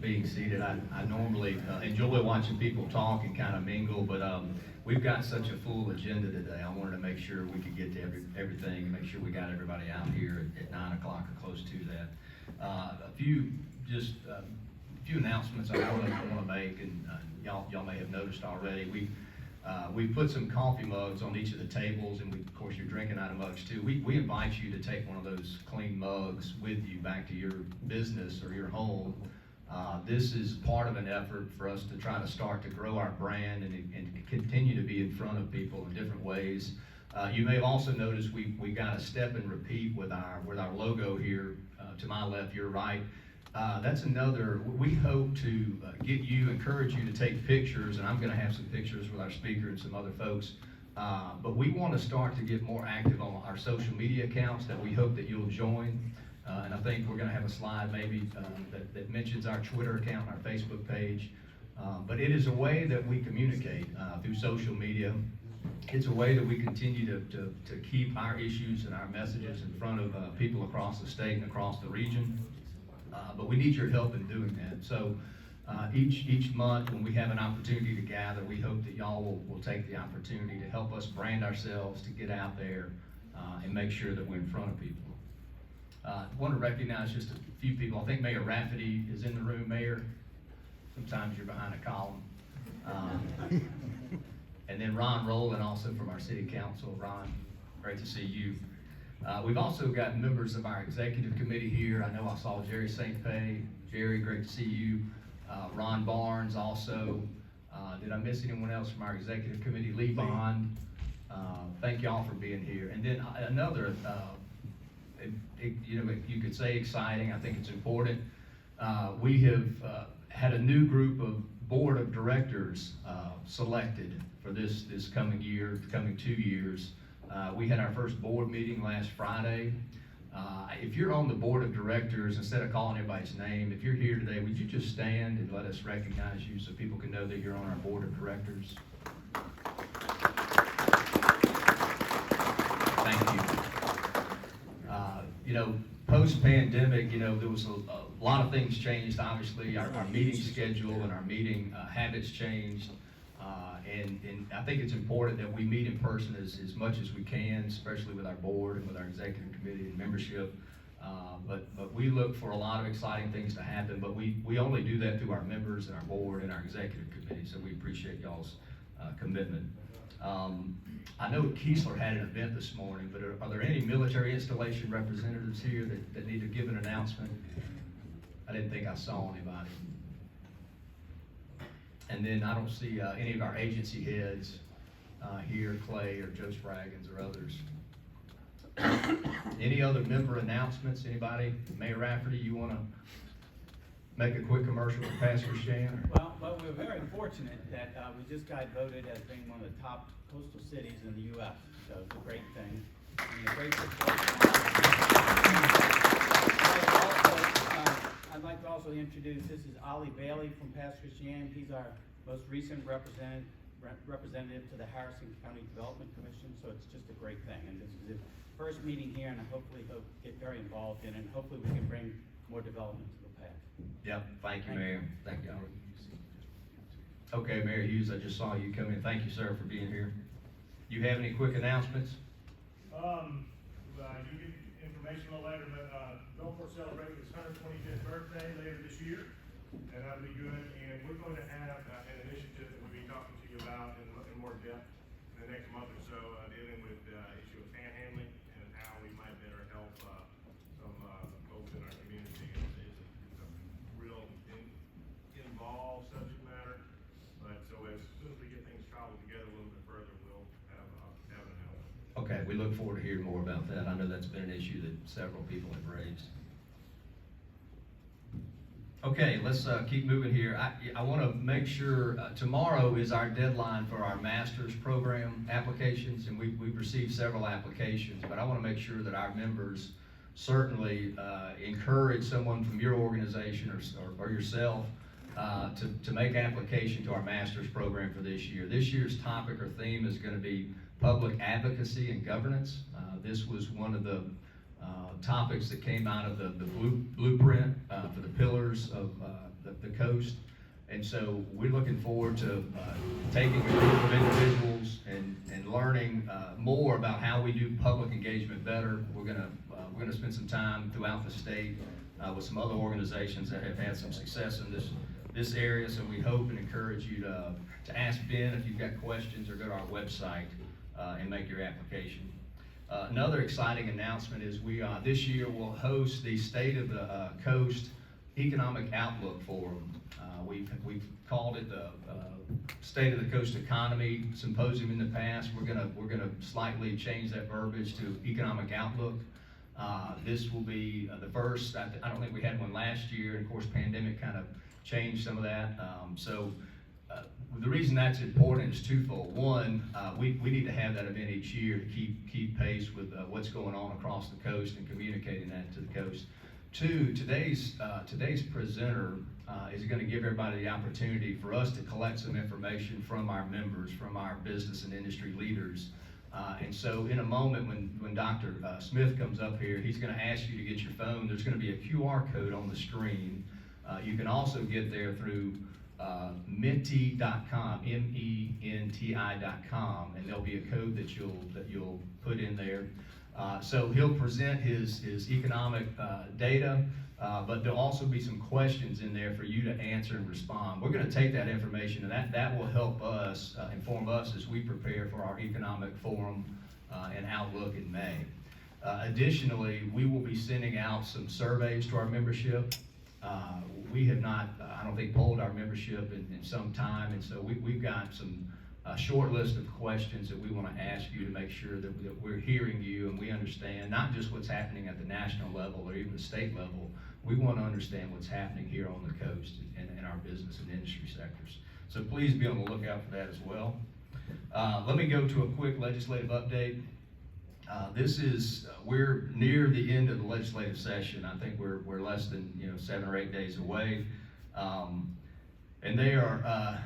being seated. I normally enjoy watching people talk and kind of mingle, but we've got such a full agenda today. I wanted to make sure we could get to everything, make sure we got everybody out here at 9 o'clock or close to that. A few announcements I want to make, and y'all may have noticed already. We put some coffee mugs on each of the tables, and of course you're drinking out of mugs too. We invite you to take one of those clean mugs with you back to your business or your home. This is part of an effort for us to try to start to grow our brand and continue to be in front of people in different ways. You may have also noticed we got a step and repeat with our logo here, to my left, your right. That's another, we hope to encourage you to take pictures, and I'm going to have some pictures with our speaker and some other folks. But we want to start to get more active on our social media accounts that we hope that you'll join. And I think we're going to have a slide maybe that mentions our Twitter account, our Facebook page. But it is a way that we communicate through social media. It's a way that we continue to keep our issues and our messages in front of people across the state and across the region. But we need your help in doing that. So each month when we have an opportunity to gather, we hope that y'all will take the opportunity to help us brand ourselves, to get out there and make sure that we're in front of people. I want to recognize just a few people. I think Mayor Rafferty is in the room. Mayor, sometimes you're behind a column. And then Ron Rowland, also from our city council. Ron, great to see you. We've also got members of our executive committee here. I know I saw Jerry St. Pé. Jerry, great to see you. Ron Barnes also. Did I miss anyone else from our executive committee? Lee Bond. Thank y'all for being here. And then another, you could say exciting. I think it's important. We have had a new group of board of directors selected for this coming year, coming 2 years. We had our first board meeting last Friday. If you're on the board of directors, instead of calling everybody's name, if you're here today, would you just stand and let us recognize you so people can know that you're on our board of directors? Thank you. Post-pandemic, there was a lot of things changed. Obviously, our meeting schedule and our meeting habits changed. And I think it's important that we meet in person as much as we can, especially with our board and with our executive committee and membership. But we look for a lot of exciting things to happen, but we only do that through our members and our board and our executive committee, so we appreciate y'all's commitment. I know Keesler had an event this morning, but are there any military installation representatives here that need to give an announcement? I didn't think I saw anybody. And then I don't see any of our agency heads here, Clay or Joe Spraggins or others. Any other member announcements? Anybody? Mayor Rafferty, you want to make a quick commercial for Pastor Shan? Well, we're very fortunate that we just got voted as being one of the top coastal cities in the U.S. So it's a great thing. And a great support. I'd like to also introduce, this is Ollie Bailey from Pastor Shan. He's our most recent representative to the Harrison County Development Commission, so it's just a great thing. And this is his first meeting here, and I hopefully he'll get very involved in it, and hopefully we can bring more development to the path. Yep, thank you, Mayor. Thank you. Okay, Mayor Hughes, I just saw you come in. Thank you, sir, for being here. You have any quick announcements? You get informational letter that Gulfport celebrating his 125th birthday later this year, and that'll be good. And we're going to have an initiative that we'll be talking to you about in more depth in the next month or so, dealing with the issue of panhandling and how we might better help some folks in our community. It's a real involved subject matter, but so as soon as we get things cobbled together a little bit further, we'll have an announcement. Okay, we look forward to hearing more about that. I know that's been an issue that several people have raised. Okay, let's keep moving here. I want to make sure tomorrow is our deadline for our master's program applications, and we've received several applications, but I want to make sure that our members certainly encourage someone from your organization or yourself to make application to our master's program for this year. This year's topic or theme is going to be public advocacy and governance. This was one of the topics that came out of the blueprint for the pillars of the coast. And so we're looking forward to taking a group of individuals and learning more about how we do public engagement better. We're gonna spend some time throughout the state with some other organizations that have had some success in this area. So we hope and encourage you to ask Ben if you've got questions, or go to our website and make your application. Another exciting announcement is we this year will host the State of the Coast Economic Outlook Forum. We've called it the State of the Coast Economy Symposium in the past. We're gonna slightly change that verbiage to Economic Outlook. This will be the first. I don't think we had one last year, and of course, pandemic kind of changed some of that. The reason that's important is twofold. One, we need to have that event each year to keep pace with what's going on across the coast and communicating that to the coast. Two, today's presenter is going to give everybody the opportunity for us to collect some information from our members, from our business and industry leaders. And so in a moment when Dr. Smith comes up here, he's going to ask you to get your phone. There's going to be a QR code on the screen. You can also get there through menti.com, MENTI.com, and there'll be a code that you'll put in there. So he'll present his economic data, but there'll also be some questions in there for you to answer and respond. We're going to take that information, and that will help us, inform us as we prepare for our economic forum and outlook in May. Additionally, we will be sending out some surveys to our membership. We have not, I don't think, polled our membership in some time, and so we've got some short list of questions that we want to ask you to make sure that we're hearing you and we understand not just what's happening at the national level or even the state level. We want to understand what's happening here on the coast and in our business and industry sectors. So please be on the lookout for that as well. Let me go to a quick legislative update. We're near the end of the legislative session. I think we're less than 7 or 8 days away, and they are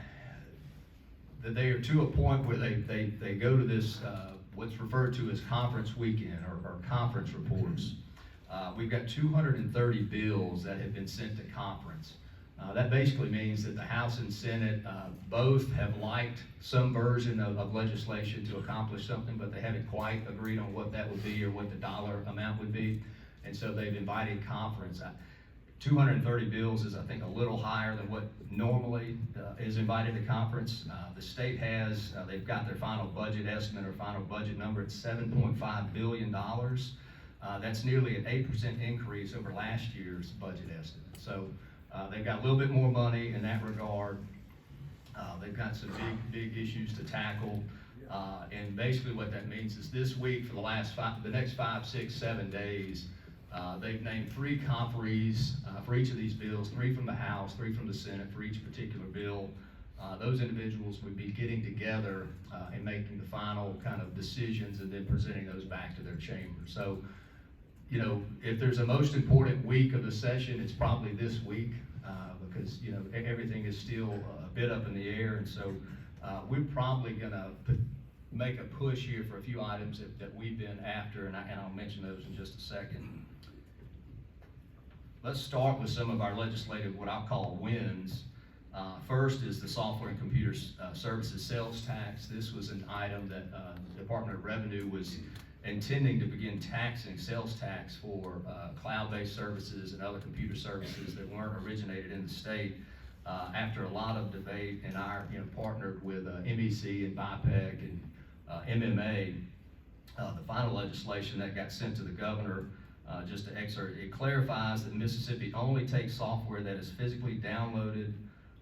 to a point where they go to this what's referred to as conference weekend or conference reports. We've got 230 bills that have been sent to conference. That basically means that the House and Senate both have liked some version of legislation to accomplish something, but they haven't quite agreed on what that would be or what the dollar amount would be. And so they've invited conference. 230 bills is, I think, a little higher than what normally is invited to conference. The state has, they've got their final budget estimate or final budget number at $7.5 billion. That's nearly an 8% increase over last year's budget estimate. So they've got a little bit more money in that regard. They've got some big issues to tackle. And basically what that means is this week for the next 5, 6, 7 days, they've named 3 conferees for each of these bills, 3 from the House, 3 from the Senate for each particular bill. Those individuals would be getting together and making the final kind of decisions and then presenting those back to their chamber. So, if there's a most important week of the session, it's probably this week because, everything is still a bit up in the air. And so we're probably going to make a push here for a few items that we've been after, and I'll mention those in just a second. Let's start with some of our legislative, what I'll call wins. First is the software and computer services sales tax. This was an item that the Department of Revenue was intending to begin taxing sales tax for cloud-based services and other computer services that weren't originated in the state. After a lot of debate and partnered with MEC and BIPEC and MMA, the final legislation that got sent to the governor, just to excerpt, it clarifies that Mississippi only takes software that is physically downloaded,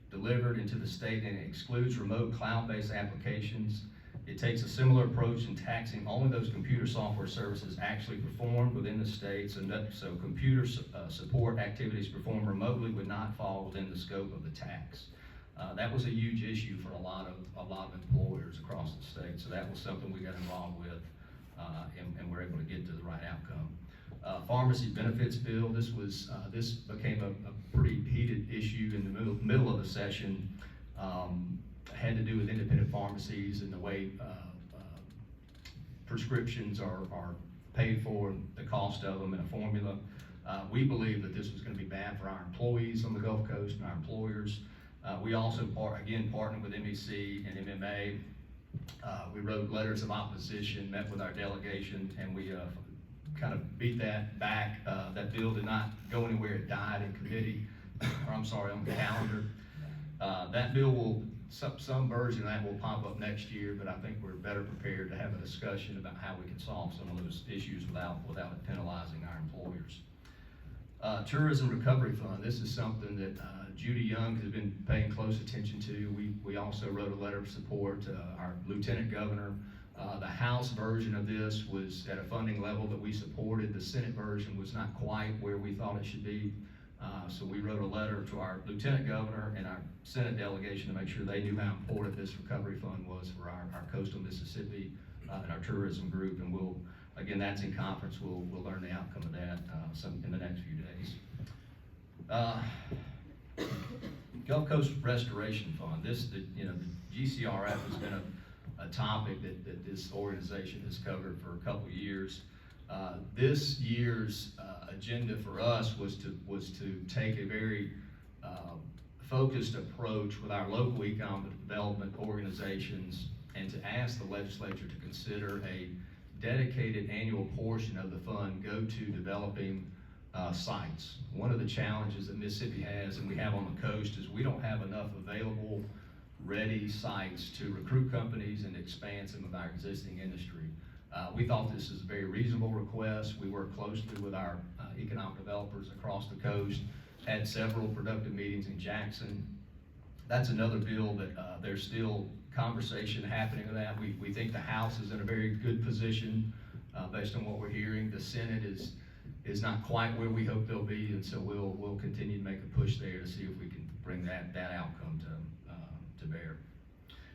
delivered into the state, and it excludes remote cloud-based applications. It takes a similar approach in taxing only those computer software services actually performed within the states, and so computer support activities performed remotely would not fall within the scope of the tax. That was a huge issue for a lot of employers across the state, so that was something we got involved with, and we're able to get to the right outcome. Pharmacy benefits bill. This became a pretty heated issue in the middle of the session. Had to do with independent pharmacies and the way prescriptions are paid for, and the cost of them, and a formula. We believe that this was gonna be bad for our employees on the Gulf Coast and our employers. We also, partnered with MEC and MMA. We wrote letters of opposition, met with our delegation, and we kind of beat that back. That bill did not go anywhere, it died in committee, or I'm sorry, on the calendar. That bill will, some version of that will pop up next year, but I think we're better prepared to have a discussion about how we can solve some of those issues without it penalizing our employers. Tourism Recovery Fund, this is something that Judy Young has been paying close attention to. We also wrote a letter of support to our Lieutenant Governor. The House version of this was at a funding level that we supported. The Senate version was not quite where we thought it should be. So we wrote a letter to our Lieutenant Governor and our Senate delegation to make sure they knew how important this recovery fund was for our coastal Mississippi and our tourism group. And again, that's in conference. We'll learn the outcome of that in the next few days. Gulf Coast Restoration Fund. The GCRF has been a topic that this organization has covered for a couple of years. This year's agenda for us was to take a very focused approach with our local economic development organizations and to ask the legislature to consider a dedicated annual portion of the fund go to developing sites. One of the challenges that Mississippi has, and we have on the coast, is we don't have enough available, ready sites to recruit companies and expand some of our existing industry. We thought this is a very reasonable request. We work closely with our economic developers across the coast, had several productive meetings in Jackson. That's another bill that there's still conversation happening on that. We think the House is in a very good position based on what we're hearing. The Senate is not quite where we hope they'll be, and so we'll continue to make a push there to see if we can bring that outcome to bear.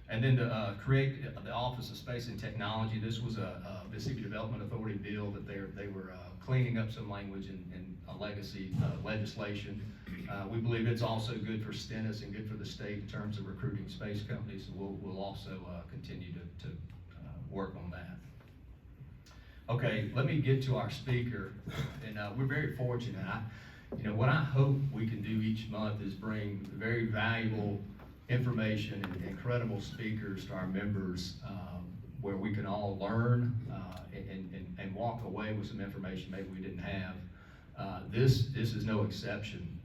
And then to create the Office of Space and Technology, this was a Mississippi Development Authority bill that they were cleaning up some language in a legacy legislation. We believe it's also good for Stennis and good for the state in terms of recruiting space companies, so we'll also continue to work on that. Okay, let me get to our speaker, and we're very fortunate. What I hope we can do each month is bring very valuable information and incredible speakers to our members where we can all learn and walk away with some information maybe we didn't have. This is no exception.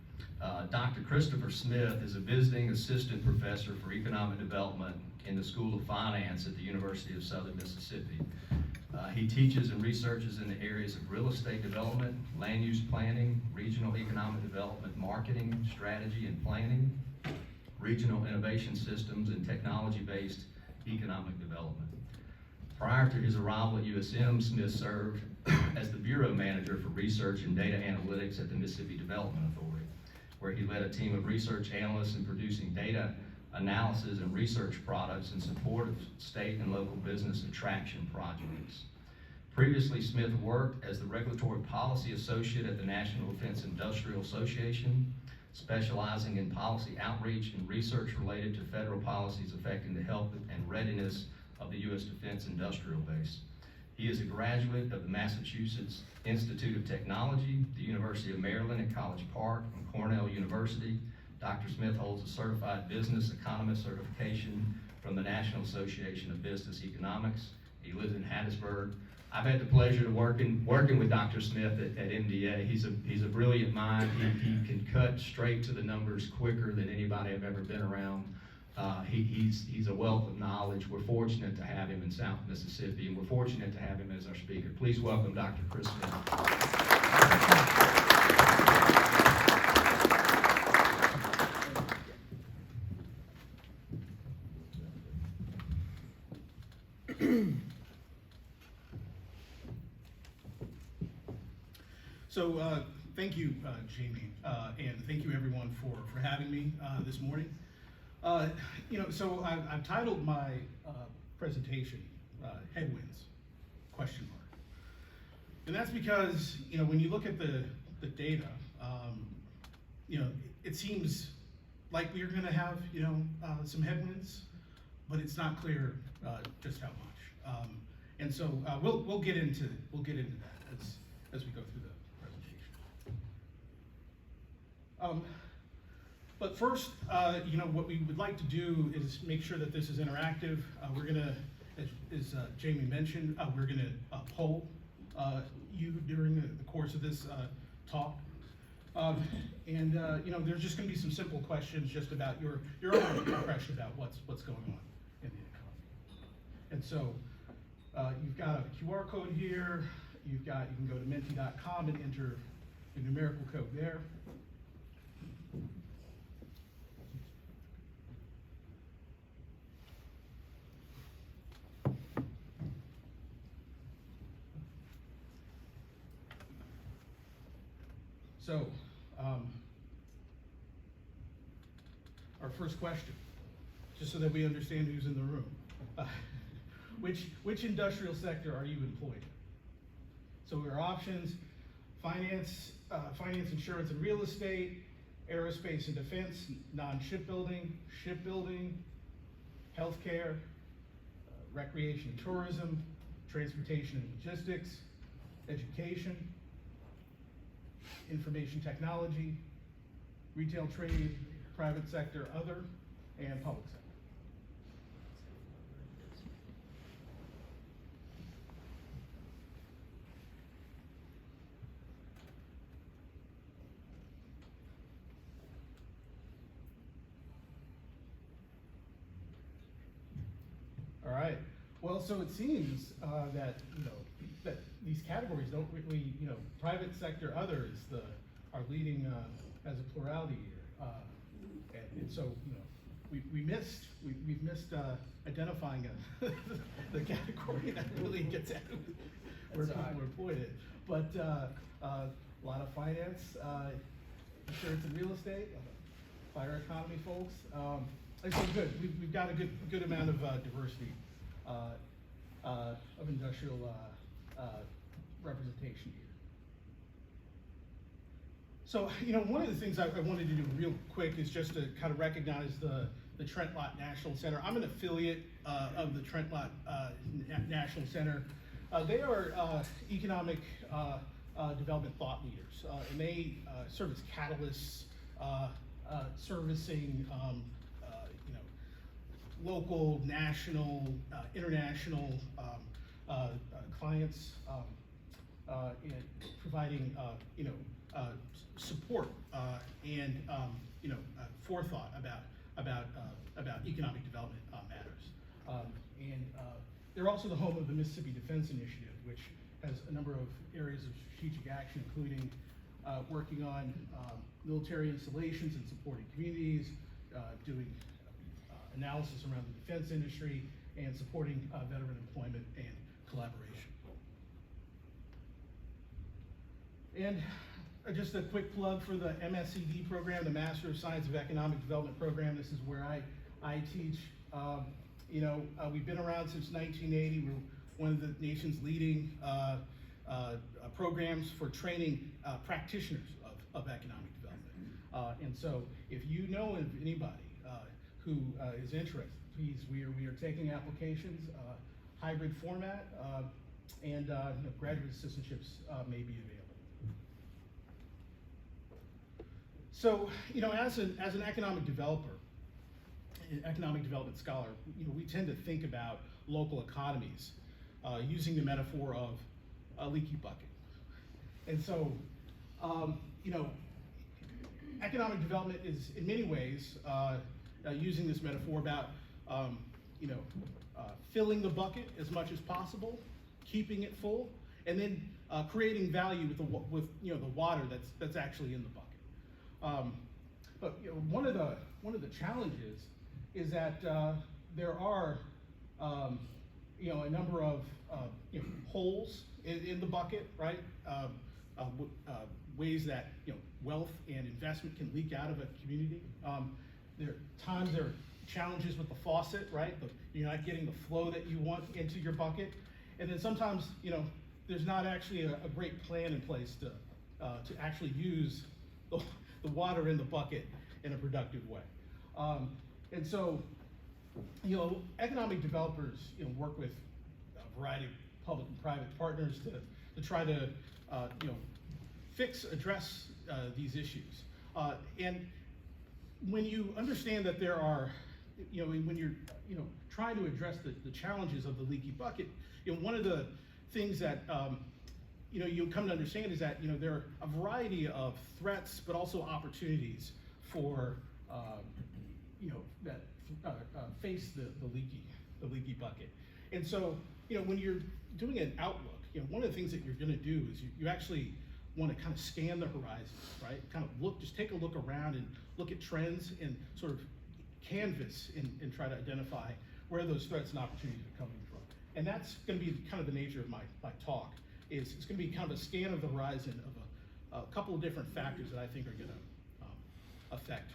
Dr. Christopher Smith is a visiting assistant professor for economic development in the School of Finance at the University of Southern Mississippi. He teaches and researches in the areas of real estate development, land use planning, regional economic development, marketing, strategy and planning, regional innovation systems, and technology-based economic development. Prior to his arrival at USM, Smith served as the Bureau Manager for Research and Data Analytics at the Mississippi Development Authority, where he led a team of research analysts in producing data analysis and research products in support of state and local business attraction projects. Previously, Smith worked as the Regulatory Policy Associate at the National Defense Industrial Association, specializing in policy outreach and research related to federal policies affecting the health and readiness of the U.S. defense industrial base. He is a graduate of the Massachusetts Institute of Technology, the University of Maryland at College Park, and Cornell University. Dr. Smith holds a certified business economist certification from the National Association of Business Economics. He lives in Hattiesburg. I've had the pleasure of working with Dr. Smith at MDA. He's a brilliant mind. He can cut straight to the numbers quicker than anybody I've ever been around. He's a wealth of knowledge. We're fortunate to have him in South Mississippi, and we're fortunate to have him as our speaker. Please welcome Dr. Chris Smith. So thank you, Jamie, and thank you everyone for having me this morning. So I've titled my presentation Headwinds, ? And that's because, when you look at the data, it seems like we're gonna have, some headwinds, but it's not clear just how much. And so we'll get into that as we go through the presentation. But first, what we would like to do is make sure that this is interactive. We're gonna, as Jamie mentioned, we're gonna poll you during the course of this talk. There's just gonna be some simple questions just about your own impression about what's going on in the economy. And so, you've got a QR code here. You can go to menti.com and enter the numerical code there. So, our first question, just so that we understand who's in the room. Which industrial sector are you employed in? So our options: finance, insurance and real estate, aerospace and defense, non-shipbuilding, shipbuilding, healthcare, recreation and tourism, transportation and logistics, education, information technology, retail trade, private sector, other, and public sector. All right. Well, so it seems that that these categories don't really, private sector, other is our leading as a plurality here, and so we've missed identifying the category that really gets at where people are employed in. But a lot of finance, insurance and real estate, fire economy folks. So good. We've got a good amount of diversity of industrial representation here. So, one of the things I wanted to do real quick is just to kind of recognize the Trent Lott National Center. I'm an affiliate of the Trent Lott National Center. They are economic development thought leaders, and they serve as catalysts, servicing local, national, international clients, and providing support and forethought about economic development matters. They're also the home of the Mississippi Defense Initiative, which has a number of areas of strategic action, including working on military installations and supporting communities, doing analysis around the defense industry, and supporting veteran employment and collaboration. And just a quick plug for the MSED program, the Master of Science of Economic Development program. This is where I teach. We've been around since 1980. We're one of the nation's leading programs for training practitioners of economic development. And so if you know of anybody who is interested, please, we are taking applications, hybrid format, and graduate assistantships may be available. So, as an economic developer, an economic development scholar, we tend to think about local economies using the metaphor of a leaky bucket. And so, economic development is in many ways using this metaphor about filling the bucket as much as possible, keeping it full, and then creating value with the water that's actually in the bucket. But one of the challenges is that there are a number of holes in the bucket, right? Ways that wealth and investment can leak out of a community. There are challenges with the faucet, right? You're not getting the flow that you want into your bucket, and then sometimes there's not actually a great plan in place to actually use the water in the bucket in a productive way. And so, economic developers work with a variety of public and private partners to try to address these issues. And when you understand that there are, when you're, trying to address the challenges of the leaky bucket, one of the things that, you come to understand is that, there are a variety of threats, but also opportunities for, that face the leaky bucket. And so, when you're doing an outlook, one of the things that you're gonna do is you actually wanna kind of scan the horizon, right? Kind of just take a look around and look at trends and sort of canvas and try to identify where those threats and opportunities are coming from. And that's gonna be kind of the nature of my talk, is it's gonna be kind of a scan of the horizon of a couple of different factors that I think are gonna affect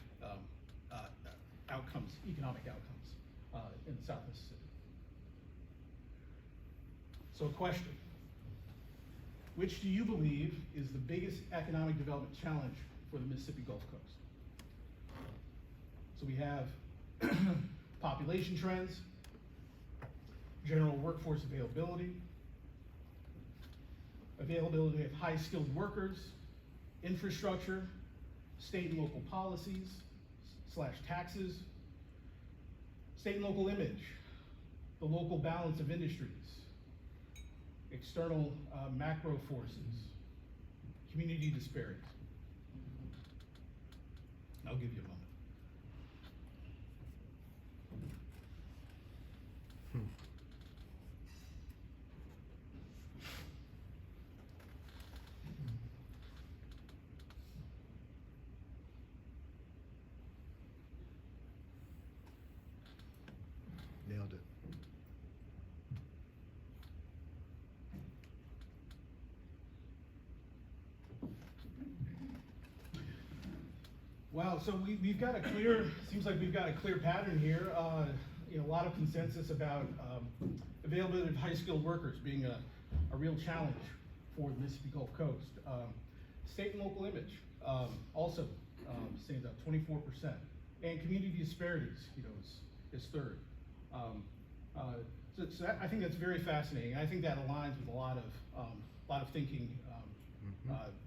outcomes, economic outcomes in South Mississippi. So a question, which do you believe is the biggest economic development challenge for the Mississippi Gulf Coast? So we have population trends, general workforce availability, availability of high-skilled workers, infrastructure, state and local policies / taxes, state and local image, the local balance of industries, external macro forces, community disparities. I'll give you a moment. Nailed it. Wow, so we've got a clear, seems like we've got a clear pattern here. A lot of consensus about availability of high-skilled workers being a real challenge for the Mississippi Gulf Coast. State and local image also stands out, 24%. And community disparities, is third. So I think that's very fascinating. I think that aligns with a lot of thinking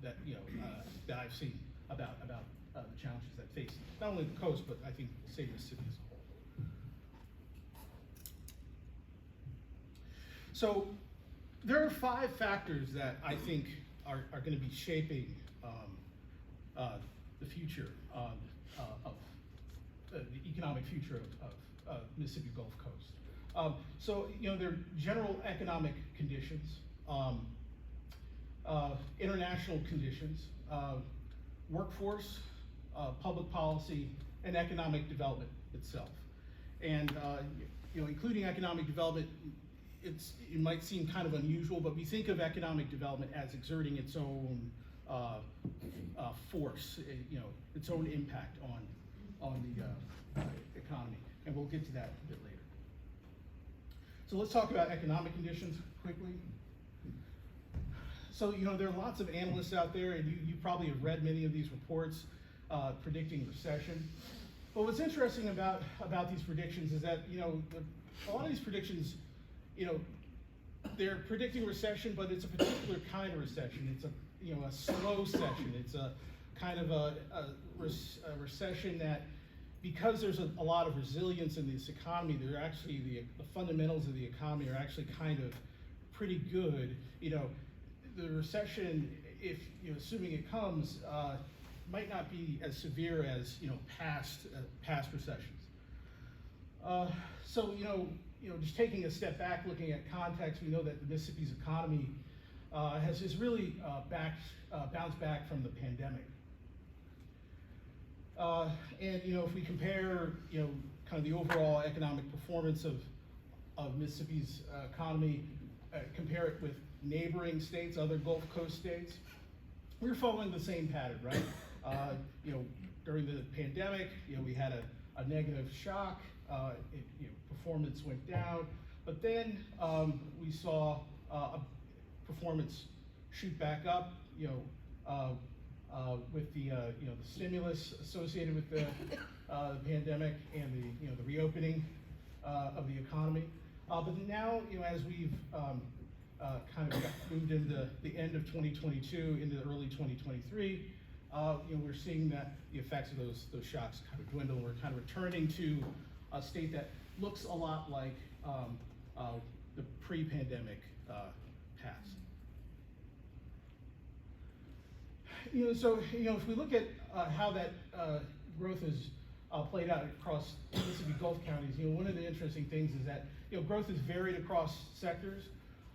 that that I've seen about the challenges that face not only the coast, but I think the state of Mississippi as a whole. So there are 5 factors that I think are going to be shaping the future of the economic future of Mississippi Gulf Coast. So there are general economic conditions, international conditions, workforce, public policy, and economic development itself. And including economic development, it might seem kind of unusual, but we think of economic development as exerting its own force, its own impact on the economy, and we'll get to that a bit later. So let's talk about economic conditions quickly. So there are lots of analysts out there, and you probably have read many of these reports predicting recession. But what's interesting about these predictions is that a lot of these predictions, they're predicting recession, but it's a particular kind of recession. It's a slow session. It's a kind of a recession that, because there's a lot of resilience in this economy, they're actually the fundamentals of the economy are actually kind of pretty good. The recession, if assuming it comes, might not be as severe as past recessions. So just taking a step back, looking at context, we know that the Mississippi's economy has really bounced back from the pandemic. And if we compare kind of the overall economic performance of Mississippi's economy, compare it with neighboring states, other Gulf Coast states, we're following the same pattern, right? During the pandemic, we had a negative shock. Performance went down, but then we saw a performance shoot back up. With the stimulus associated with the pandemic and the reopening of the economy. But now, as we've kind of moved into the end of 2022 into early 2023, we're seeing that the effects of those shocks kind of dwindle. We're kind of returning to a state that looks a lot like the pre-pandemic past. So if we look at how that growth is played out across Mississippi Gulf counties, one of the interesting things is that growth is varied across sectors,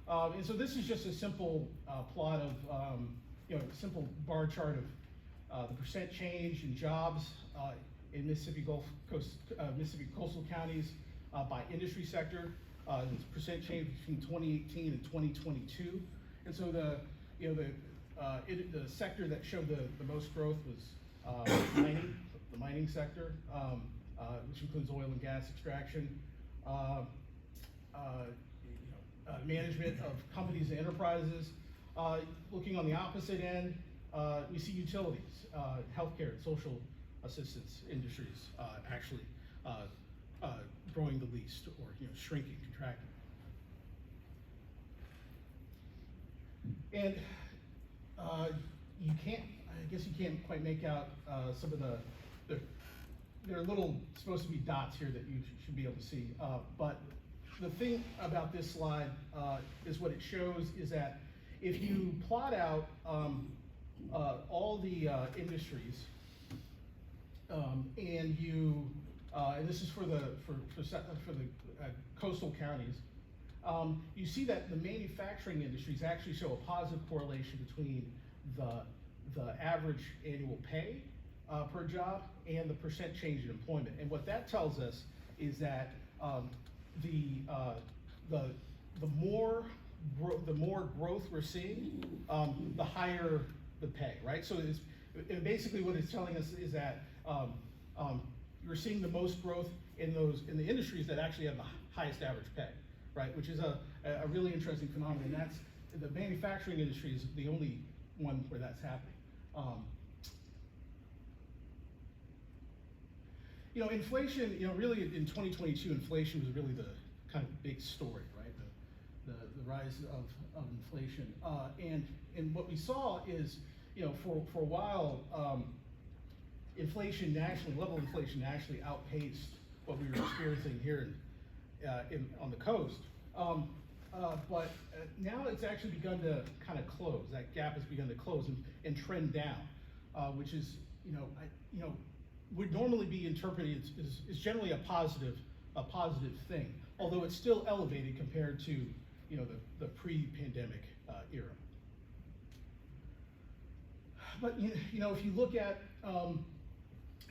and so this is just a simple plot of simple bar chart of the percent change in jobs in Mississippi Gulf Coast, Mississippi coastal counties by industry sector. It's percent change between 2018 and 2022, and so the sector that showed the most growth was mining, the mining sector, which includes oil and gas extraction, management of companies and enterprises. Looking on the opposite end, we see utilities, healthcare, and social assistance industries actually growing the least, or shrinking, contracting. And you can't, I guess you can't quite make out some of there are little supposed to be dots here that you should be able to see. But the thing about this slide is what it shows is that if you plot out all the industries, and you and this is for the coastal counties, you see that the manufacturing industries actually show a positive correlation between the average annual pay per job and the percent change in employment. And what that tells us is that the more growth we're seeing, the higher the pay, right? So basically what it's telling us is that you're seeing the most growth in the industries that actually have the highest average pay, right? Which is a really interesting phenomenon. And that's the manufacturing industry is the only one where that's happening. Inflation, really in 2022, inflation was really the kind of big story, right? The rise of inflation. And what we saw is, for a while, inflation nationally, level of inflation nationally outpaced what we were experiencing here on the coast. But now it's actually begun to kind of close. That gap has begun to close and trend down, which is, would normally be interpreted as generally a positive thing, although it's still elevated compared to, the pre-pandemic era. But if you look at,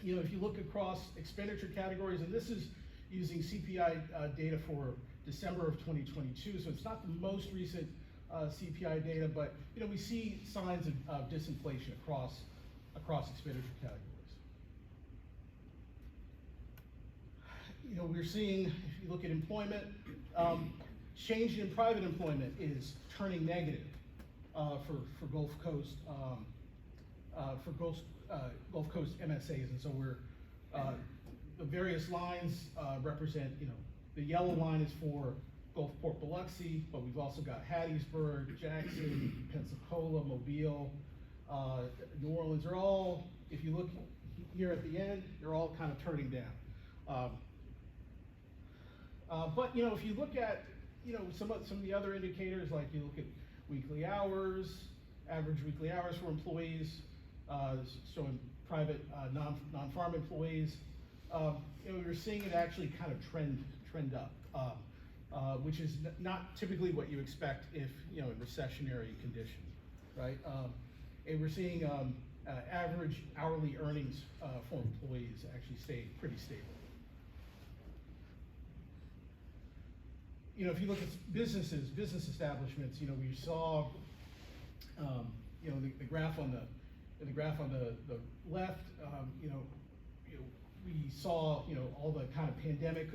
if you look across expenditure categories, and this is using CPI data for December of 2022, so it's not the most recent CPI data, but we see signs of disinflation across expenditure categories. We're seeing, if you look at employment, change in private employment is turning negative for Gulf Coast Gulf Coast MSAs, and so the various lines represent, the yellow line is for Gulfport Biloxi, but we've also got Hattiesburg, Jackson, Pensacola, Mobile, New Orleans. Are all, if you look here at the end, they're all kind of turning down. But if you look at some of the other indicators, like you look at weekly hours, average weekly hours for employees, showing private non-farm employees, we're seeing it actually kind of trend up, which is not typically what you expect if in recessionary conditions, right? And we're seeing average hourly earnings for employees actually stay pretty stable. If you look at business establishments, we saw, the graph on the left, we saw, all the kind of pandemic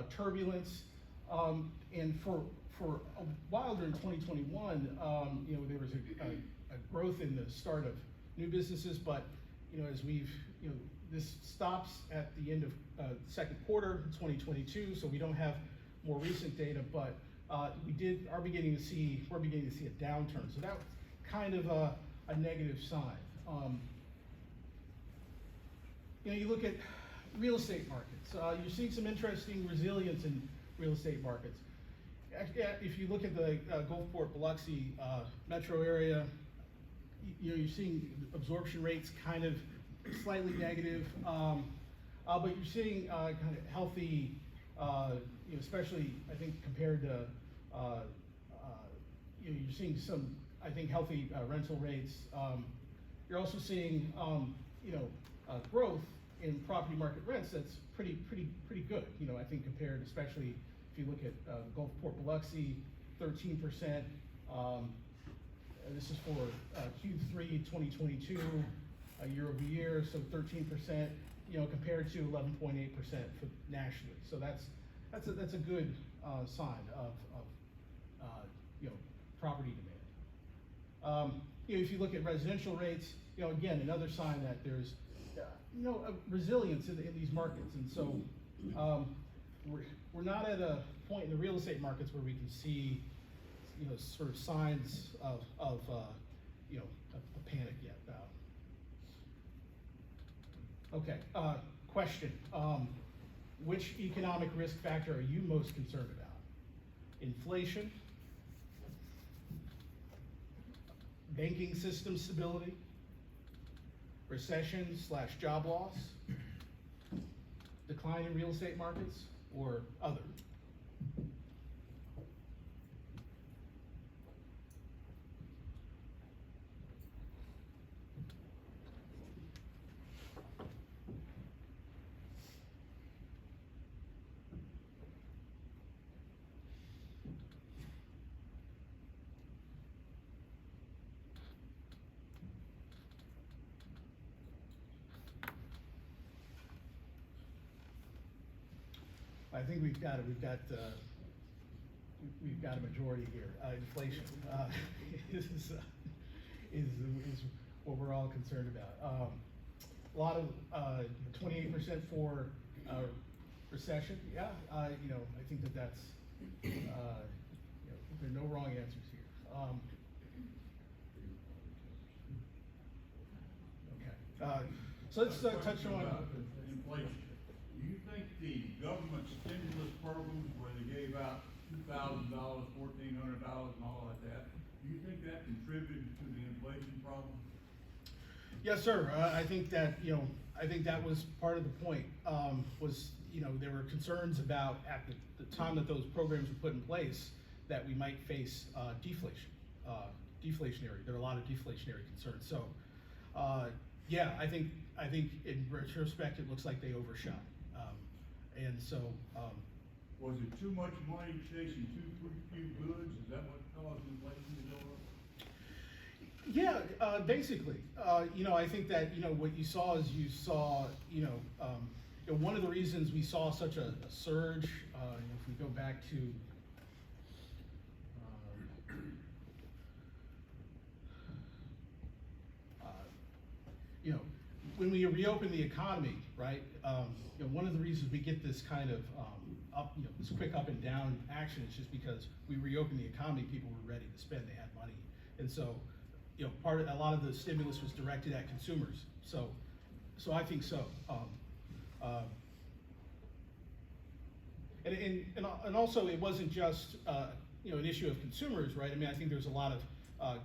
turbulence, and for a while during 2021, there was a growth in the start of new businesses, but as we've, this stops at the end of second quarter 2022, so we don't have more recent data, but we're beginning to see a downturn. So that was kind of a negative sign. You look at real estate markets. You're seeing some interesting resilience in real estate markets. If you look at the Gulfport, Biloxi metro area, you're seeing absorption rates kind of slightly negative, but you're seeing kind of healthy, especially I think compared to, you're seeing some, I think, healthy rental rates. You're also seeing, growth in property market rents that's pretty good. I think compared, especially if you look at Gulfport, Biloxi, 13%. This is for Q3 2022, year over year, so 13%. Compared to 11.8% for nationally. So that's a good sign of property demand. If you look at residential rates, again, another sign that there's a resilience in these markets, and so we're not at a point in the real estate markets where we can see sort of signs of a panic yet. Okay, question. Which economic risk factor are you most concerned about? Inflation, banking system stability, recession/job loss, decline in real estate markets, or other? I think we've got a majority here. Inflation is what we're all concerned about. A lot of 28% for recession. Yeah, I think that's there are no wrong answers here. Okay, so let's touch on inflation. Do you think the government stimulus programs where they gave out $2,000, $1,400 and all like that, do you think that contributed to the inflation problem? Yes, sir. I think that that was part of the point. There were concerns about at the time that those programs were put in place that we might face deflation, deflationary. There are a lot of deflationary concerns. So, yeah, I think in retrospect it looks like they overshot. And so, was it too much money chasing too few goods? Is that what caused inflation to go up? Yeah, basically. I think that what you saw is one of the reasons we saw such a surge. If we go back to when we reopen the economy, right? One of the reasons we get this kind of this quick up and down action is just because we reopened the economy. People were ready to spend; they had money, and so a lot of the stimulus was directed at consumers. So I think so. And also it wasn't just an issue of consumers, right? I mean, I think there's a lot of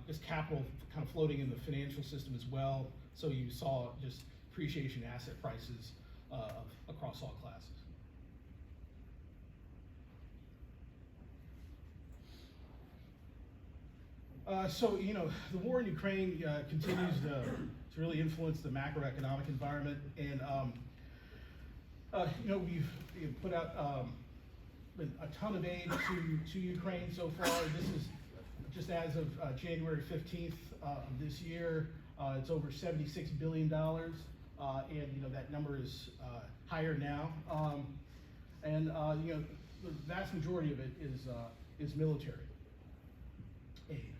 just capital kind of floating in the financial system as well. So you saw just appreciation in asset prices across all classes. So the war in Ukraine continues to really influence the macroeconomic environment, and we've put out a ton of aid to Ukraine so far. This is just as of January 15th of this year. It's over $76 billion, and that number is higher now. The vast majority of it is military aid.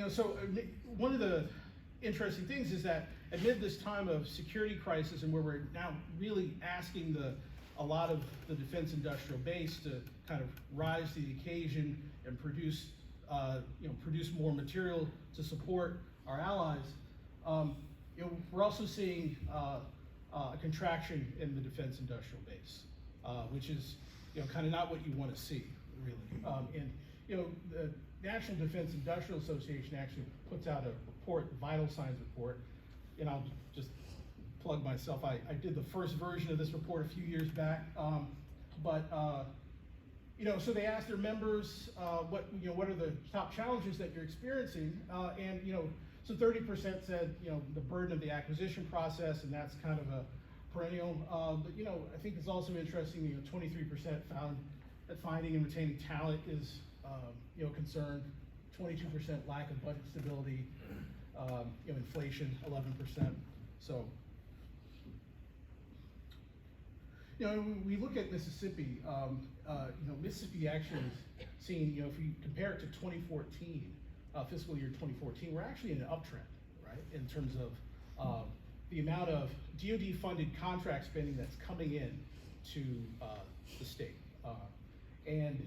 So one of the interesting things is that amid this time of security crisis, and where we're now really asking a lot of the defense industrial base to kind of rise to the occasion and produce more material to support our allies, you know, we're also seeing a contraction in the defense industrial base, which is, you know, kind of not what you want to see, really. And you know, the National Defense Industrial Association actually puts out a report, the Vital Signs report, and I'll just plug myself. I did the first version of this report a few years back, you know, so they asked their members, what are the top challenges that you're experiencing, and you know, so 30% said, you know, the burden of the acquisition process, and that's kind of a perennial. But you know, I think it's also interesting. You know, 23% found that finding and retaining talent is, you know, concerned. 22% lack of budget stability. You know, inflation 11%. So, you know, when we look at Mississippi, you know, Mississippi actually is seeing, you know, if you compare it to 2014, fiscal year 2014, we're actually in an uptrend, right? In terms of the amount of DoD funded contract spending that's coming in to the state. And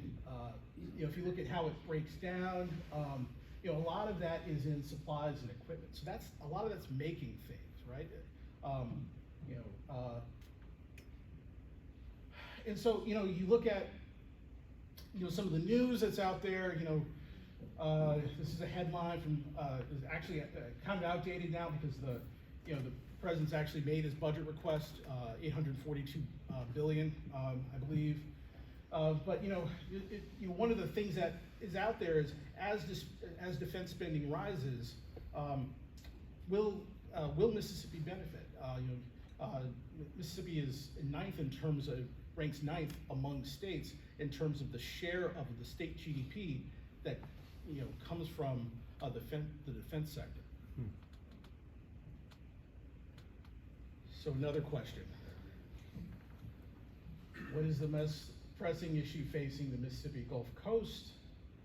you know, if you look at how it breaks down, you know, a lot of that is in supplies and equipment. So that's, a lot of that's making things, right? You know, and so, you know, you look at, you know, some of the news that's out there, you know, this is a headline from, is actually kind of outdated now because the, you know, the president's actually made his budget request, 842 billion, I believe. But you know, you know, one of the things that is out there is as defense spending rises, will Mississippi benefit? You know, Mississippi is ninth in terms of, ranks ninth among states in terms of the share of the state GDP that, you know, comes from the defense sector. So another question: what is the most pressing issue facing the Mississippi Gulf Coast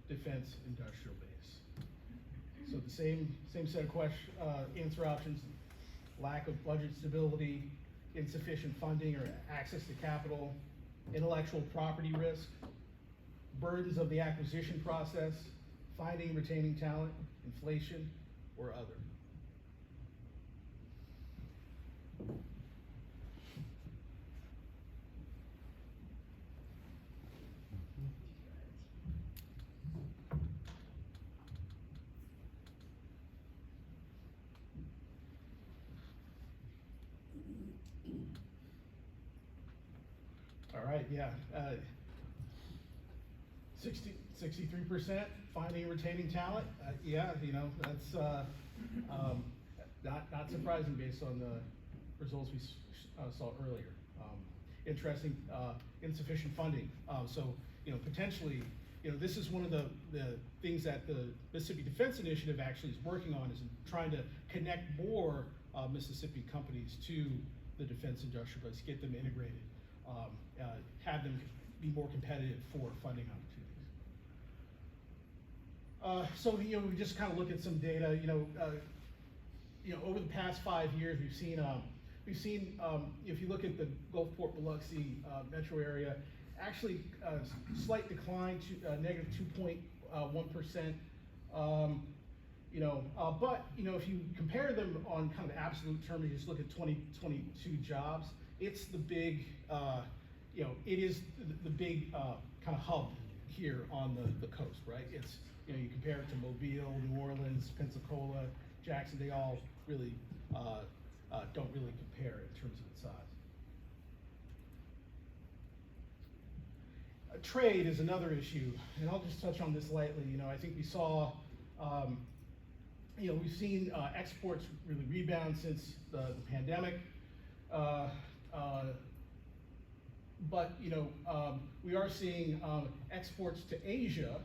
defense industrial base? So the same set of answer options: lack of budget stability, insufficient funding or access to capital, intellectual property risk, burdens of the acquisition process, finding and retaining talent, inflation, or other. All right, yeah. 63% finding and retaining talent. Yeah, you know, that's not surprising based on the results we saw earlier. Interesting, insufficient funding. So, you know, potentially, you know, this is one of the things that the Mississippi Defense Initiative actually is working on, is trying to connect more Mississippi companies to the defense industrial base, get them integrated, have them be more competitive for funding opportunities. So, you know, we just kind of look at some data. You know, over the past 5 years, we've seen if you look at the Gulfport, Biloxi metro area, actually slight decline to negative 2.1%. You know, but you know, if you compare them on kind of absolute terms, you just look at 2022 jobs. It's the big, you know, it is the big kind of hub here on the coast, right? It's, you know, you compare it to Mobile, New Orleans, Pensacola, Jackson. They all really don't really compare in terms of its size. Trade is another issue, and I'll just touch on this lightly. You know, I think we saw, you know, we've seen exports really rebound since the pandemic. But you know, we are seeing exports to Asia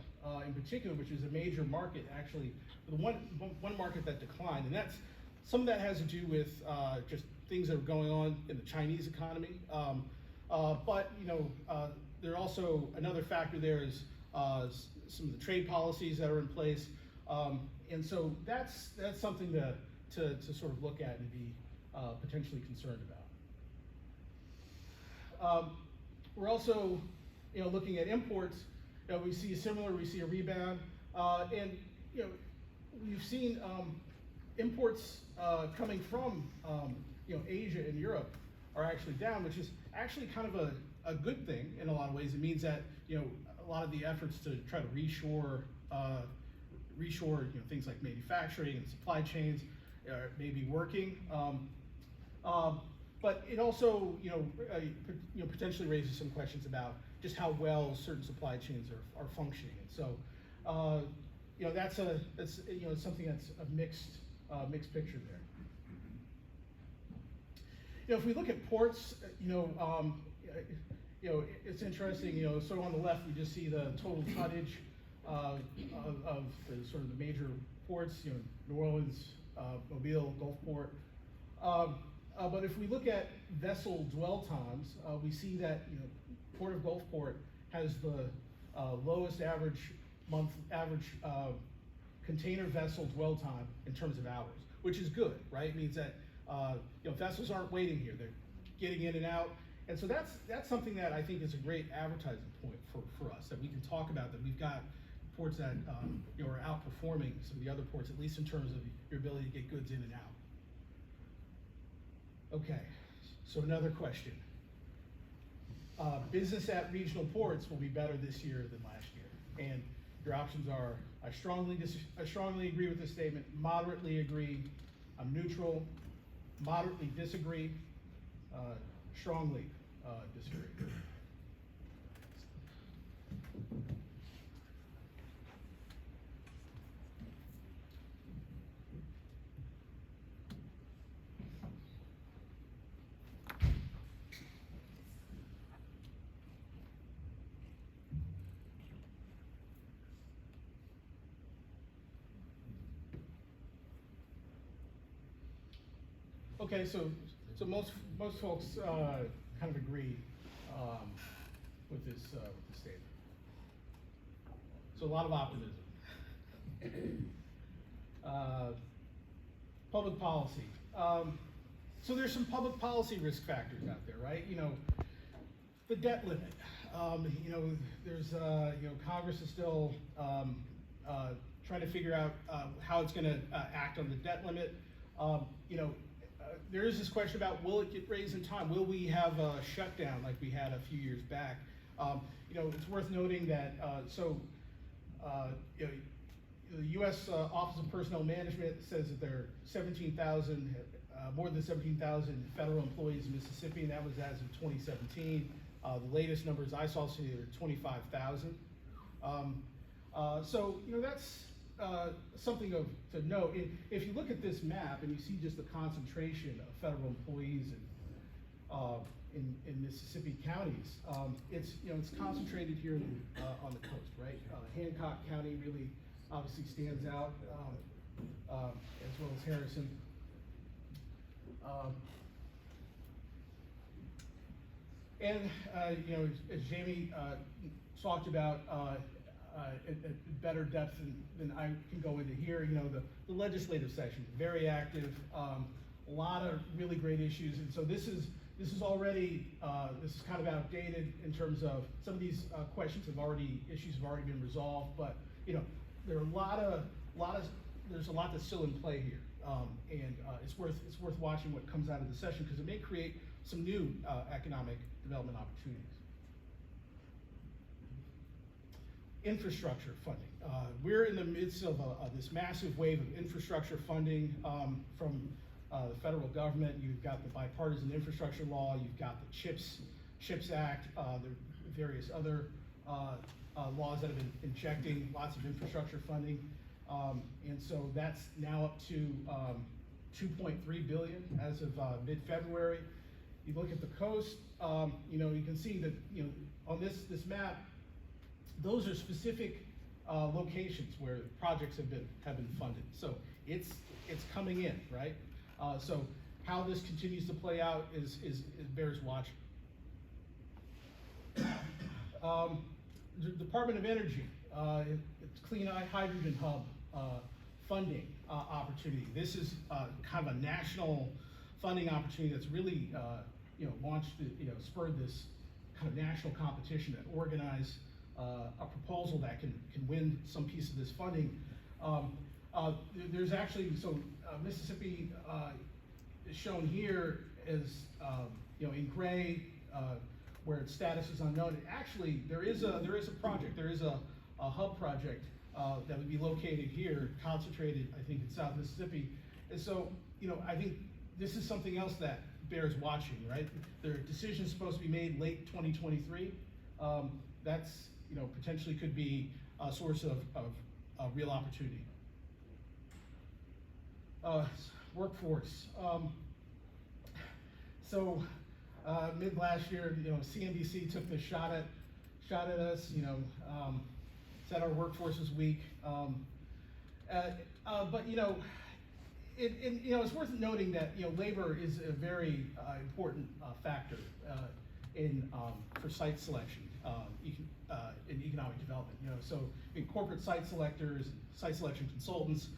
in particular, which is a major market. Actually, the one market that declined, and that's, some of that has to do with just things that are going on in the Chinese economy. But you know, there also, another factor there is some of the trade policies that are in place, and so that's something to sort of look at and be potentially concerned about. We're also, you know, looking at imports. You know, we see a rebound, and you know, we've seen imports coming from Asia and Europe are actually down, which is actually kind of a good thing in a lot of ways. It means that a lot of the efforts to try to reshore things like manufacturing and supply chains may be working. But it also potentially raises some questions about just how well certain supply chains are functioning. And so that's something that's a mixed picture there. If we look at ports, it's interesting. Sort of on the left, we just see the total tonnage of the sort of the major ports. New Orleans, Mobile, Gulfport. But if we look at vessel dwell times, we see that Port of Gulfport has the lowest average container vessel dwell time in terms of hours, which is good, right? It means that vessels aren't waiting here; they're getting in and out, and so that's something that I think is a great advertising point for us, that we can talk about, that we've got ports that are outperforming some of the other ports, at least in terms of your ability to get goods in and out. Okay, so another question. Business at regional ports will be better this year than last year, and your options are: I strongly agree with this statement, moderately agree, I'm neutral, moderately disagree, strongly disagree. Okay, so most folks kind of agree with this statement. So a lot of optimism. Public policy. So there's some public policy risk factors out there, right? The debt limit. There's Congress is still trying to figure out how it's going to act on the debt limit. There is this question about, will it get raised in time? Will we have a shutdown like we had a few years back? It's worth noting that the U.S. Office of Personnel Management says that there are more than 17,000 federal employees in Mississippi, and that was as of 2017. The latest numbers I saw say there are 25,000. That's something to note. If you look at this map and you see just the concentration of federal employees in Mississippi counties, it's concentrated here on the coast, right? Hancock County really obviously stands out, as well as Harrison. As Jamie talked about at better depth than I can go into here, the legislative session, very active, a lot of really great issues, and so this is already this is kind of outdated in terms of some of these issues have already been resolved, but there are there's a lot that's still in play here, and it's worth watching what comes out of the session, because it may create some new economic development opportunities. Infrastructure funding. We're in the midst of this massive wave of infrastructure funding from the federal government. You've got the bipartisan infrastructure law, you've got the CHIPS Act, there are various other laws that have been injecting lots of infrastructure funding. And so that's now up to $2.3 billion as of mid-February. You look at the coast, you can see that on this map, those are specific locations where projects have been funded. So it's coming in, right? So how this continues to play out is bears watching. The Department of Energy, it's Clean Hydrogen Hub funding opportunity. This is kind of a national funding opportunity that's really spurred this kind of national competition that organized a proposal that can win some piece of this funding. There's actually, so Mississippi is shown here as, in gray, where its status is unknown. Actually, there is a project, there is a hub project that would be located here, concentrated, I think, in South Mississippi. And so, I think this is something else that bears watching, right? There are decisions supposed to be made late 2023. That's, potentially could be a source of real opportunity. Workforce. Mid last year, CNBC took the shot at us, said our workforce is weak. But it's worth noting that labor is a very important factor for site selection in economic development. So in corporate site selectors, site selection consultants,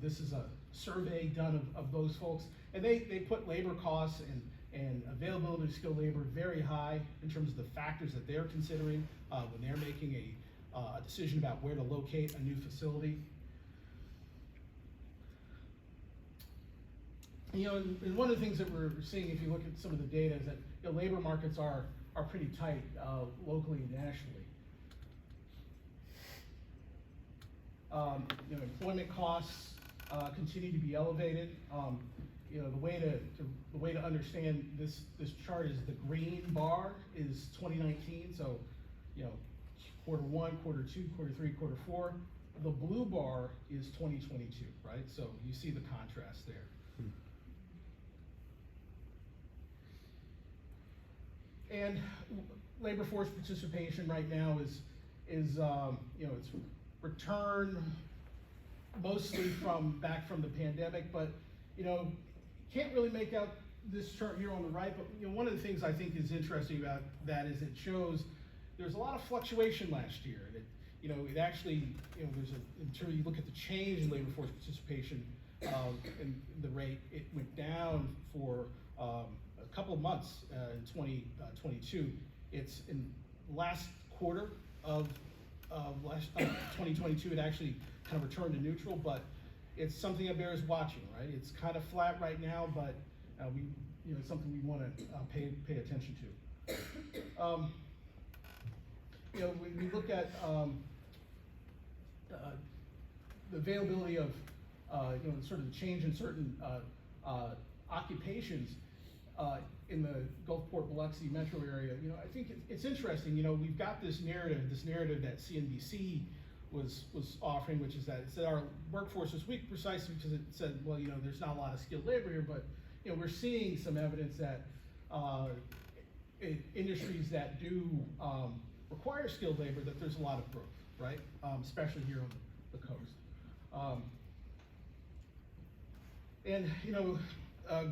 this is a survey done of those folks, and they put labor costs and availability of skilled labor very high in terms of the factors that they're considering when they're making a decision about where to locate a new facility. And one of the things that we're seeing, if you look at some of the data, is that labor markets are pretty tight locally and nationally. Employment costs continue to be elevated. The way to understand this chart is the green bar is 2019, so quarter 1, quarter 2, quarter 3, quarter 4. The blue bar is 2022, right? So you see the contrast there. And labor force participation right now is it's returned mostly back from the pandemic, but can't really make out this chart here on the right. But one of the things I think is interesting about that is it shows there's a lot of fluctuation last year. It actually in terms you look at the change in labor force participation and the rate, it went down for a couple of months in 2022. It's in last quarter of 2022, it actually kind of returned to neutral, but it's something that bears watching, right? It's kind of flat right now, but it's something we want to pay attention to. When we look at the availability of sort of the change in certain occupations in the Gulfport Biloxi metro area, I think it's interesting. We've got this narrative that CNBC was offering, which is that it said our workforce is weak precisely because it said, well, there's not a lot of skilled labor here, but we're seeing some evidence that in industries that do require skilled labor, that there's a lot of growth, right? Especially here on the coast.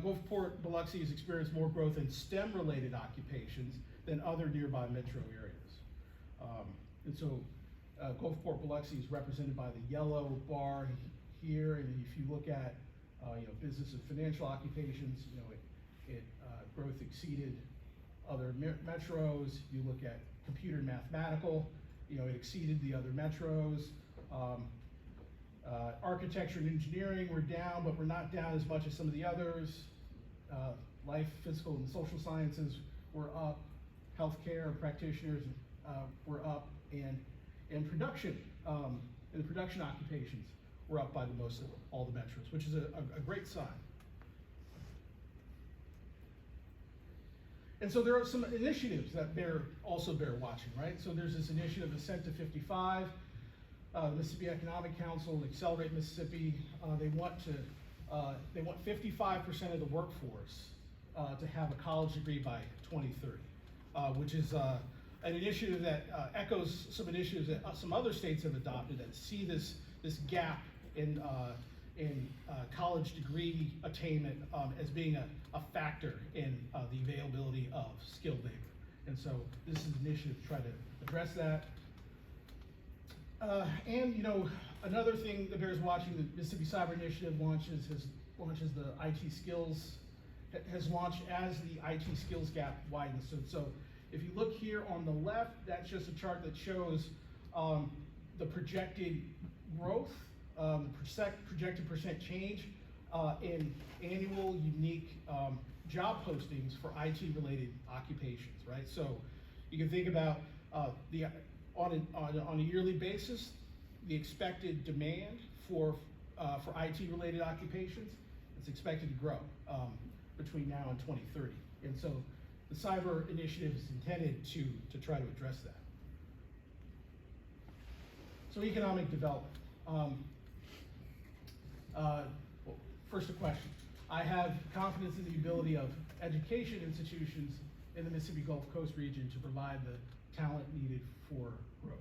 Gulfport Biloxi has experienced more growth in STEM-related occupations than other nearby metro areas. Gulfport Biloxi is represented by the yellow bar here, and if you look at business and financial occupations, growth exceeded other metros. You look at computer and mathematical, it exceeded the other metros. Architecture and engineering were down, but we're not down as much as some of the others. Life, physical, and social sciences were up. Healthcare practitioners were up, and production, and the production occupations were up by the most of all the metros, which is a great sign. And so there are some initiatives that also bear watching, right? So there's this initiative, Ascent to 55. The Mississippi Economic Council, Accelerate Mississippi, they want 55% of the workforce to have a college degree by 2030, which is an initiative that echoes some initiatives that some other states have adopted that see this gap in college degree attainment as being a factor in the availability of skilled labor. And so this is an initiative to try to address that. Another thing that bears watching, the Mississippi Cyber Initiative launches the IT skills, has launched as the IT skills gap widens. So if you look here on the left, that's just a chart that shows the projected growth projected percent change in annual unique job postings for IT-related occupations, right? So you can think about on a yearly basis, the expected demand for IT-related occupations is expected to grow between now and 2030. And so the cyber initiative is intended to try to address that. So economic development. Well, first a question. I have confidence in the ability of education institutions in the Mississippi Gulf Coast region to provide the talent needed for growth.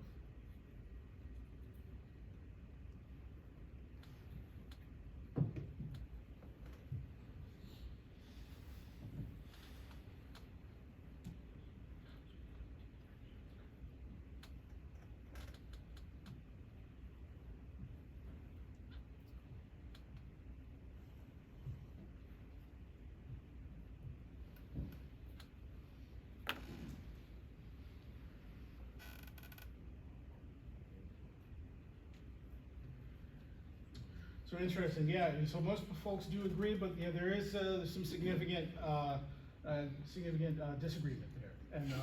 So interesting, yeah. So most folks do agree, but yeah, there is some significant disagreement there. And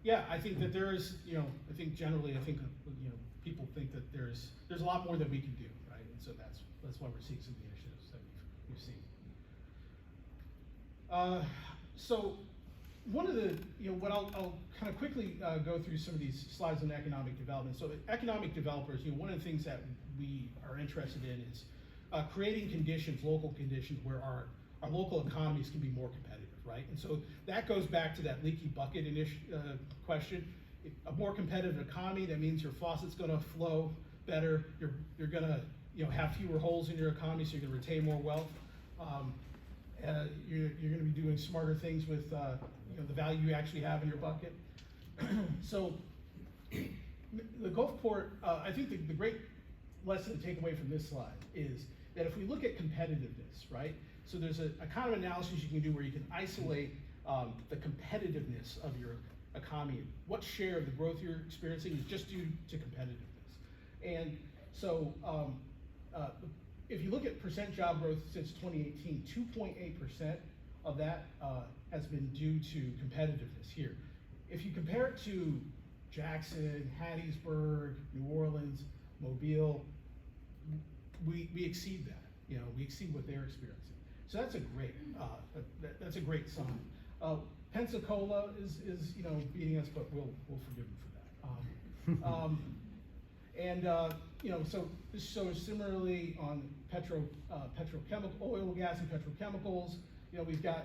yeah, I think that there is, I think generally, people think that there's a lot more that we can do, right? And so that's why we're seeing some of the initiatives that we've seen. So one of the, what I'll kind of quickly go through some of these slides on economic development. So economic developers, one of the things that we are interested in is creating conditions, local conditions, where our local economies can be more competitive, right? And so that goes back to that leaky bucket question. A more competitive economy, that means your faucet's gonna flow better, you're gonna have fewer holes in your economy, so you're gonna retain more wealth. You're gonna be doing smarter things with the value you actually have in your bucket. So the Gulfport, I think the great lesson to take away from this slide is that if we look at competitiveness, right? So there's a kind of analysis you can do where you can isolate the competitiveness of your economy. What share of the growth you're experiencing is just due to competitiveness. And so if you look at percent job growth since 2018, 2.8% of that has been due to competitiveness here. If you compare it to Jackson, Hattiesburg, New Orleans, Mobile, we exceed that. We exceed what they're experiencing. So that's a great sign. Pensacola is beating us, but we'll forgive them for that. So similarly on petrochemical, oil, gas, and petrochemicals, we've got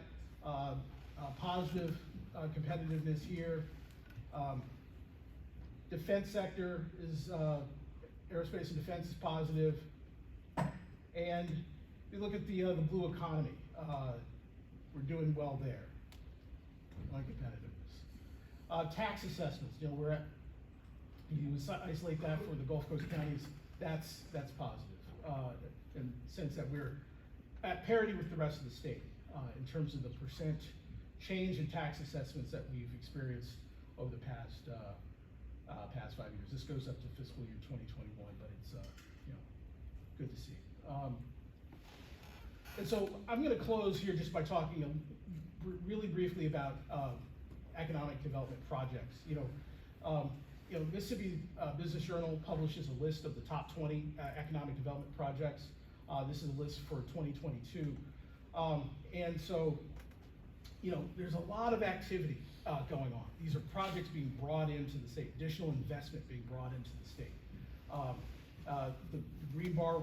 positive competitiveness here. Defense sector is aerospace and defense is positive, and if you look at the blue economy, we're doing well there on competitiveness. Tax assessments, we're at. You isolate that for the Gulf Coast counties. That's positive in the sense that we're at parity with the rest of the state in terms of the percent change in tax assessments that we've experienced over the past 5 years. This goes up to fiscal year 2021, but it's good to see. And so I'm going to close here just by talking really briefly about economic development projects. Mississippi Business Journal publishes a list of the top 20 economic development projects. This is a list for 2022. And so, there's a lot of activity going on. These are projects being brought into the state, additional investment being brought into the state. The green bar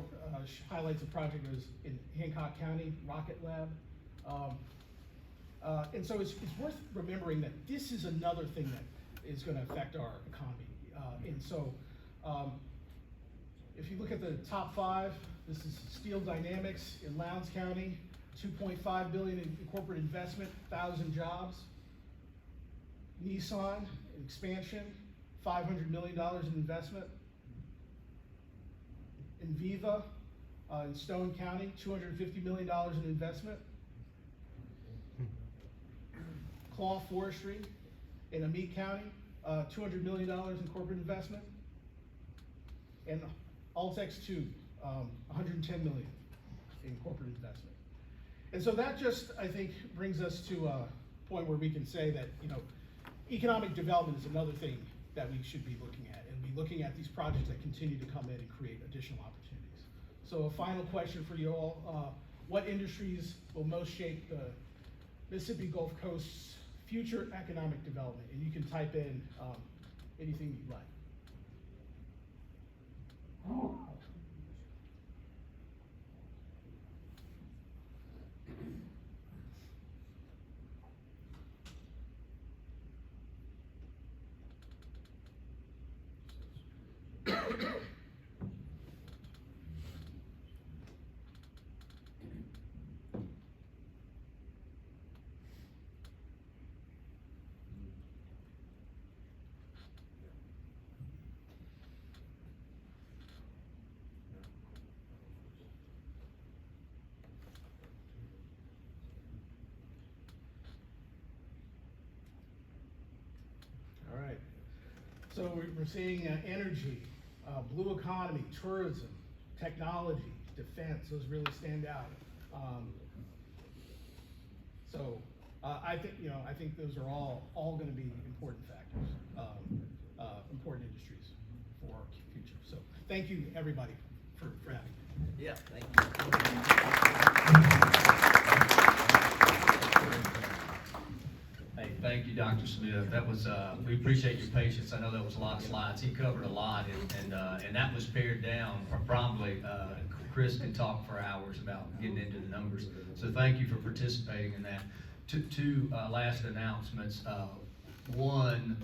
highlights a project that was in Hancock County, Rocket Lab. And so it's worth remembering that this is another thing that is going to affect our economy. And so if you look at the top 5, this is Steel Dynamics in Lowndes County, $2.5 billion in corporate investment, 1,000 jobs. Nissan expansion, $500 million in investment. Enviva in Stone County, $250 million in investment. Claw Forestry in Amite County, $200 million in corporate investment. And Altex 2, 110 million in corporate investment. And so that just, I think, brings us to a point where we can say that, economic development is another thing that we should be looking at, and be looking at these projects that continue to come in and create additional opportunities. So a final question for you all, what industries will most shape the Mississippi Gulf Coast's future economic development? And you can type in anything you'd like. All right. So we're seeing energy, blue economy, tourism, technology, defense. Those really stand out. I think those are all going to be important factors, important industries for our future. So thank you, everybody, for having me. Yeah, thank you. Hey, thank you, Dr. Smith. That was, we appreciate your patience. I know that was a lot of slides. He covered a lot, and that was pared down. Probably, Chris can talk for hours about getting into the numbers. So thank you for participating in that. Two last announcements. One,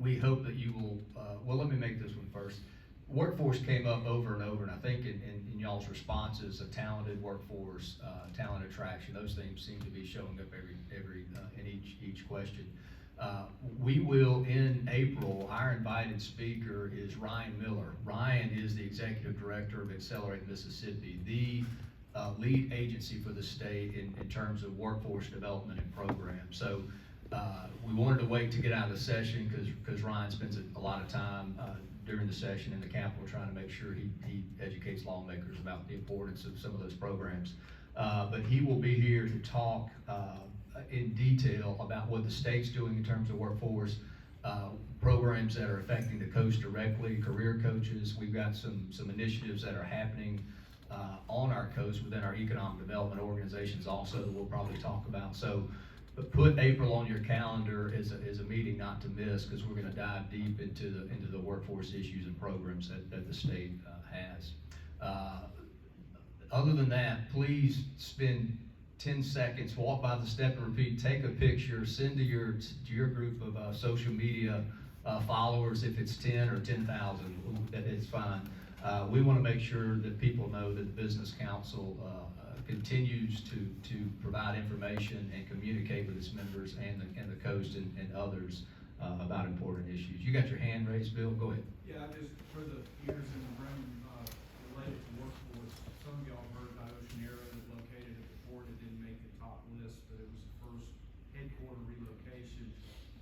we hope that you will, well, let me make this one first. Workforce came up over and over, and I think in y'all's responses, a talented workforce, talent attraction, those things seem to be showing up every in each question. We will, in April, our invited speaker is Ryan Miller. Ryan is the Executive Director of Accelerate Mississippi, the lead agency for the state in terms of workforce development and programs. So we wanted to wait to get out of the session because Ryan spends a lot of time during the session in the Capitol trying to make sure he educates lawmakers about the importance of some of those programs. But he will be here to talk in detail about what the state's doing in terms of workforce, programs that are affecting the coast directly, career coaches. We've got some initiatives that are happening on our coast within our economic development organizations also that we'll probably talk about. So but put April on your calendar as a meeting not to miss, because we're going to dive deep into the workforce issues and programs that the state has. Other than that, please spend 10 seconds, walk by the step and repeat, take a picture, send to your group of social media followers. If it's 10 or 10,000, it's fine. We want to make sure that people know that the Business Council continues to provide information and communicate with its members and the coast and others about important issues. You got your hand raised, Bill? Go ahead. Yeah, just for the ears in the room, related to workforce, some of y'all heard about Ocean Aero that located at the port. It didn't make the top list, but it was the first headquarter relocation.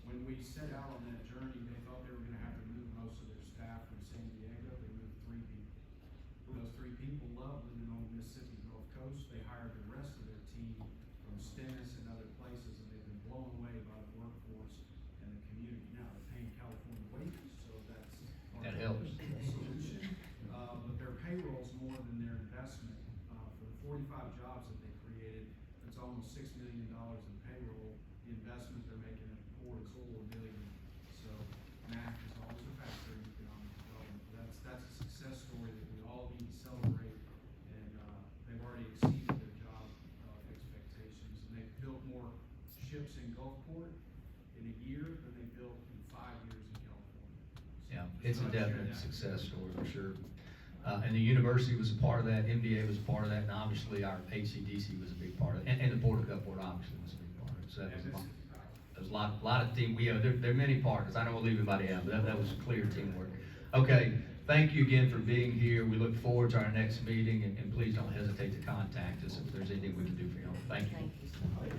When we set out on that journey, they thought they were gonna have to move most of their staff from San Diego. They moved 3 people. Those 3 people loved living on the Mississippi Gulf Coast. They hired the rest of their team from Stennis and other places, and they've been blown away by the workforce and the community. Now, they're paying California wages, so that's part That of helps. the solution. But their payroll's more than their investment. For the 45 jobs that they created, it's almost $6 million in payroll. The investment they're making at the port is over $1 billion. So math is always a factor in economic development. That's a success story that we all need to celebrate. And they've already exceeded their job expectations. And they've built more ships in Gulfport in a year than they built in 5 years in California. Yeah, it's a So I'd share definite that. success story for sure. And the university was a part of that, MDA was a part of that, and obviously our HCDC was a big part of it, and the Board of Gulfport obviously was a big part of it. So that was a lot. There's a lot of team. There are many partners. I don't want to leave anybody out, but that was clear teamwork. Okay, thank you again for being here. We look forward to our next meeting, and please don't hesitate to contact us if there's anything we can do for you. Thank you. Thank you so much.